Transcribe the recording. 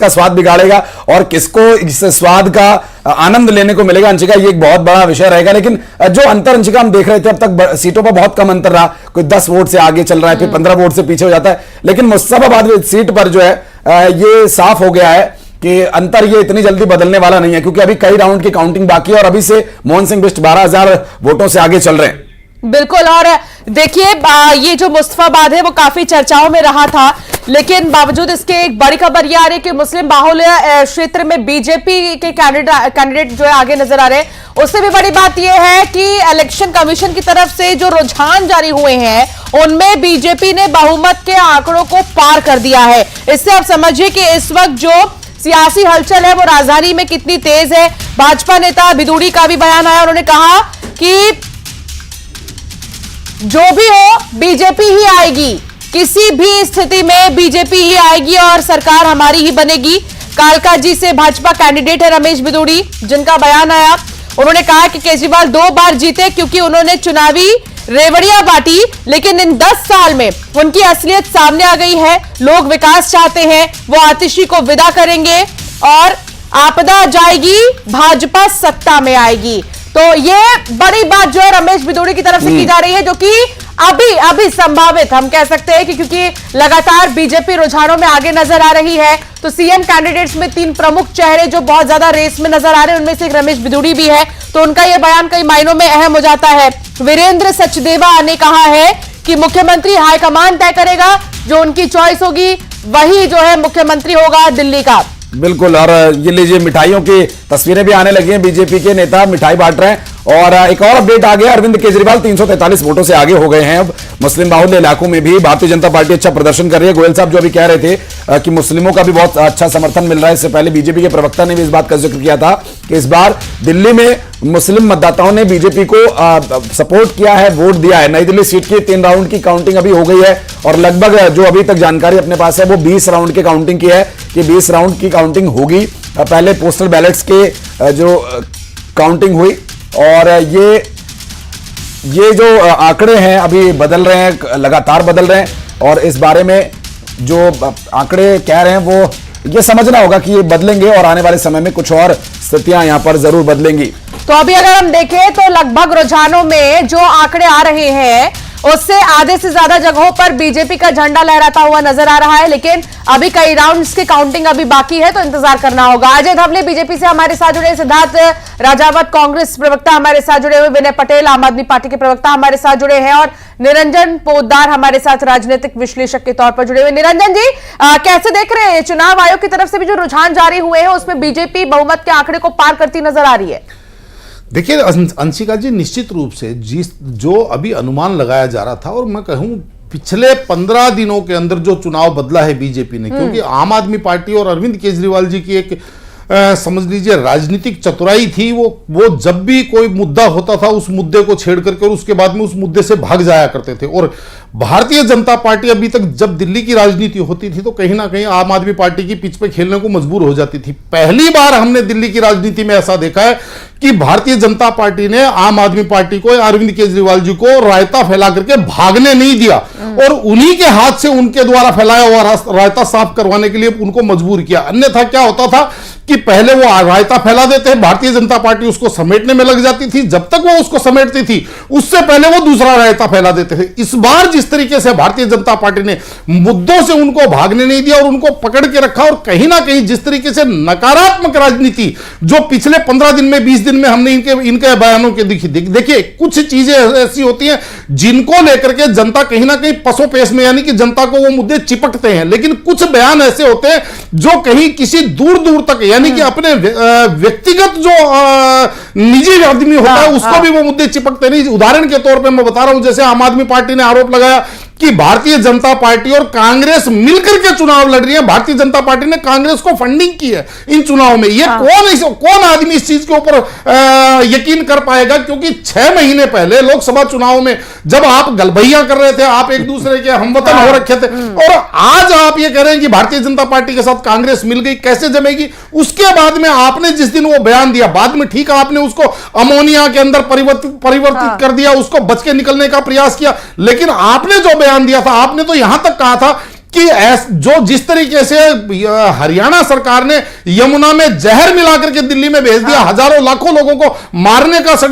का स्वाद बिगाड़ेगा और किसको इस स्वाद का आनंद लेने को मिलेगा, अंशिका, ये एक बहुत बड़ा विषय रहेगा। लेकिन जो अंतर, अंशिका, हम देख रहे थे अब तक सीटों पर बहुत कम अंतर रहा, कोई 10 वोट से आगे चल रहा है, फिर 15 वोट से पीछे हो जाता है। लेकिन मुस्तफाबाद सीट पर जो है ये साफ हो गया है कि अंतर ये इतनी जल्दी बदलने वाला नहीं है, क्योंकि अभी कई राउंड की काउंटिंग बाकी है और अभी से मोहन सिंह बिष्ट 12,000 वोटों से आगे चल रहे हैं। बिल्कुल। और देखिए ये जो मुस्तफाबाद है वो काफी चर्चाओं में रहा था, लेकिन बावजूद इसके एक बड़ी खबर ये आ रही है कि मुस्लिम बाहुल्य क्षेत्र में बीजेपी के कैंडिडेट जो है आगे नजर आ रहे हैं। उससे भी बड़ी बात यह है कि इलेक्शन कमीशन की तरफ से जो रुझान जारी हुए हैं उनमें बीजेपी ने बहुमत के आंकड़ों को पार कर दिया है। इससे आप समझिए कि इस वक्त जो सियासी हलचल है वो राजधानी में कितनी तेज है। भाजपा नेता भिदुड़ी का भी बयान आया, उन्होंने कहा कि जो भी हो बीजेपी ही आएगी, किसी भी स्थिति में बीजेपी ही आएगी और सरकार हमारी ही बनेगी। कालका जी से भाजपा कैंडिडेट है रमेश भिदुड़ी, जिनका बयान आया। उन्होंने कहा कि केजरीवाल 2 बार जीते क्योंकि उन्होंने चुनावी रेवड़ियां बांटी, लेकिन इन 10 साल में उनकी असलियत सामने आ गई है। लोग विकास चाहते हैं, वो आतिशी को विदा करेंगे और आपदा जाएगी, भाजपा सत्ता में आएगी। तो ये बड़ी बात जो है रमेश भिदुड़ी की तरफ से की जा रही है, जो कि अभी संभावित हम कह सकते हैं कि क्योंकि लगातार बीजेपी रुझानों में आगे नजर आ रही है। तो सीएम कैंडिडेट्स में 3 प्रमुख चेहरे जो बहुत ज्यादा रेस में नजर आ रहे हैं, उनमें से एक रमेश भिदुड़ी भी है। तो उनका यह बयान कई मायनों में अहम हो जाता है। वीरेंद्र सचदेवा ने कहा है कि मुख्यमंत्री हाईकमान तय करेगा, जो उनकी चॉइस होगी वही जो है मुख्यमंत्री होगा दिल्ली का। बिल्कुल। और ये लीजिए मिठाइयों की तस्वीरें भी आने लगी हैं, बीजेपी के नेता मिठाई बांट रहे हैं। और एक और अपडेट आ गया, अरविंद केजरीवाल 343 वोटों से आगे हो गए हैं। अब मुस्लिम बाहुल्य इलाकों में भी भारतीय जनता पार्टी अच्छा प्रदर्शन कर रही है। गोयल साहब जो अभी कह रहे थे कि मुस्लिमों का भी बहुत अच्छा समर्थन मिल रहा है, इससे पहले बीजेपी के प्रवक्ता ने भी इस बात का जिक्र किया था कि इस बार दिल्ली में मुस्लिम मतदाताओं ने बीजेपी को सपोर्ट किया है, वोट दिया है। नई दिल्ली सीट की 3 राउंड की काउंटिंग अभी हो गई है और लगभग जो अभी तक जानकारी अपने पास है वो 20 राउंड की काउंटिंग की है कि 20 राउंड की काउंटिंग होगी। पहले पोस्टल बैलेट्स के जो काउंटिंग हुई और ये जो आंकड़े हैं अभी बदल रहे हैं, लगातार बदल रहे हैं। और इस बारे में जो आंकड़े कह रहे हैं वो ये समझना होगा कि ये बदलेंगे और आने वाले समय में कुछ और स्थितियां यहां पर जरूर बदलेंगी। तो अभी अगर हम देखें तो लगभग रुझानों में जो आंकड़े आ रहे हैं उससे आधे से ज्यादा जगहों पर बीजेपी का झंडा लहराता हुआ नजर आ रहा है। लेकिन अभी कई राउंड्स की काउंटिंग अभी बाकी है, तो इंतजार करना होगा। अजय धवले बीजेपी से हमारे साथ जुड़े, सिद्धार्थ राजावत कांग्रेस प्रवक्ता हमारे साथ जुड़े हुए, विनय पटेल आम आदमी पार्टी के प्रवक्ता हमारे साथ जुड़े हैं और निरंजन पोद्दार हमारे साथ राजनीतिक विश्लेषक के तौर पर जुड़े हुए। निरंजन जी, कैसे देख रहे हैं चुनाव आयोग की तरफ से भी जो रुझान जारी हुए हैं उसमें बीजेपी बहुमत के आंकड़े को पार करती नजर आ रही है? देखिए अंशिका जी, निश्चित रूप से जो अभी अनुमान लगाया जा रहा था, और मैं कहूं पिछले 15 दिनों के अंदर जो चुनाव बदला है बीजेपी ने, क्योंकि आम आदमी पार्टी और अरविंद केजरीवाल जी की एक समझ लीजिए राजनीतिक चतुराई थी। वो जब भी कोई मुद्दा होता था उस मुद्दे को छेड़ करके और उसके बाद में उस मुद्दे से भाग जाया करते थे। और भारतीय जनता पार्टी अभी तक जब दिल्ली की राजनीति होती थी तो कहीं ना कहीं आम आदमी पार्टी की पिच पे खेलने को मजबूर हो जाती थी। पहली बार हमने दिल्ली की राजनीति में ऐसा देखा है कि भारतीय जनता पार्टी ने आम आदमी पार्टी को, अरविंद केजरीवाल जी को रायता फैला करके भागने नहीं दिया और उन्हीं के हाथ से उनके द्वारा फैलाया हुआ रायता साफ करवाने के लिए उनको मजबूर किया। अन्यथा क्या होता था कि पहले वो रायता फैला देते, भारतीय जनता पार्टी उसको समेटने में लग जाती थी। जब तक वो उसको समेटती थी उससे पहले वो दूसरा रायता फैला देते थे। इस बार जिस तरीके से भारतीय जनता पार्टी ने मुद्दों से उनको भागने नहीं दिया और उनको पकड़ के रखा, और कहीं ना कहीं जिस तरीके से नकारात्मक राजनीति जो पिछले 15 दिन में 20 दिन में हमने इनके बयानों के देखिए, कुछ चीजें ऐसी होती हैं जिनको लेकर के जनता कहीं ना कहीं पसोपेश में, यानी कि जनता को वो मुद्दे चिपकते हैं। लेकिन कुछ बयान ऐसे होते हैं जो कहीं किसी दूर दूर तक, यानी कि अपने व्यक्तिगत जो निजी आदमी होता है उसको भी वो मुद्दे चिपकते नहीं। उदाहरण के तौर पे मैं बता रहा हूं, जैसे आम आदमी पार्टी ने आरोप लगाया कि भारतीय जनता पार्टी और कांग्रेस मिलकर के चुनाव लड़ रही है, भारतीय जनता पार्टी ने कांग्रेस को फंडिंग की है इन चुनाव में। ये कौन आदमी इस चीज के ऊपर यकीन कर पाएगा? क्योंकि 6 महीने पहले लोकसभा चुनाव में जब आप गलबैया कर रहे थे, आप एक दूसरे के हमवतन हो रखे थे, और आज आप ये कह रहे हैं कि भारतीय जनता पार्टी के साथ कांग्रेस मिल गई, कैसे जमेगी? उसके बाद में आपने जिस दिन वो बयान दिया, बाद में ठीक है आपने उसको अमोनिया के अंदर परिवर्तित कर दिया, उसको बच के निकलने का प्रयास किया, लेकिन आपने जो बयान दिया था, आपने तो यहां तक कहा था कि जो जिस तरीके से हरियाणा सरकार ने यमुना में जहर मिलाकर के दिल्ली में भेज दिया, हजारों लाखों लोगों को मारने का षड्यंत्र